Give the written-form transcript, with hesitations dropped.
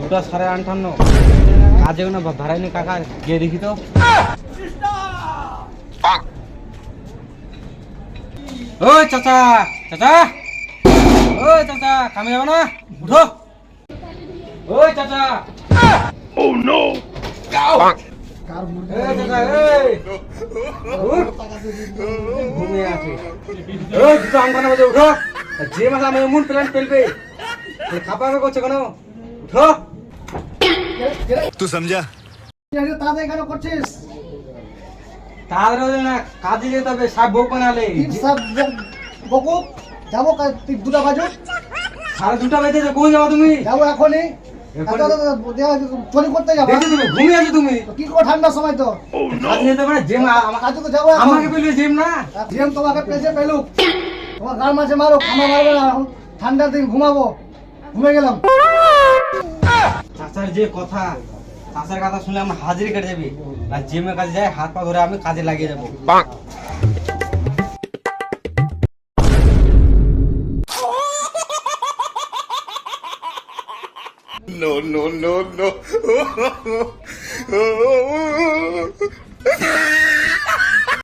দুটা 58.5 কাজে না ভাড়াইনি কাকা গিয়ে দেখি তো। ওই চাচা চাচা, ওই চাচা কামে যাবো না, উঠো। ওই চাচা, ও নো, ঘুমিয়ে আছে। ওই দুটো আঙ্গানা বাজে, উঠো। যে মাসে আমি এমন প্ল্যান ফেলবে, খাপা করছে কেন? উঠো। তুই সমঝা? তাদের কেন করছিস? তাহলে না কাজে যেতে হবে, সব বউ বানালে। সব বকু যাবো দুটা বাজুক, 2:30 বেজে কোন যাবো তুমি? যাবো এখনই। চুরি করতে যাবো। তুমি ঘুমিয়ে আছো তুমি? কি করবো ঠান্ডার সময় তো? কাজে যেতে পারে জিম, কাজে তো যাবো। আমাকে পেলে জিম না, জিম তোমাকে পেয়েছে পেলুক, তোমার গাল মাঝে মারো, আমার মারবে না। এখন ঠান্ডার দিন ঘুমাবো, ঘুমে গেলাম। চাচার যে কথা, চাচার কথা শুনলে আমার হাজিরি কেটে যাবে। আর জিমে কাজে যায়, হাত পা ধরে আমি কাজে লাগিয়ে যাবো। No, no, no, no.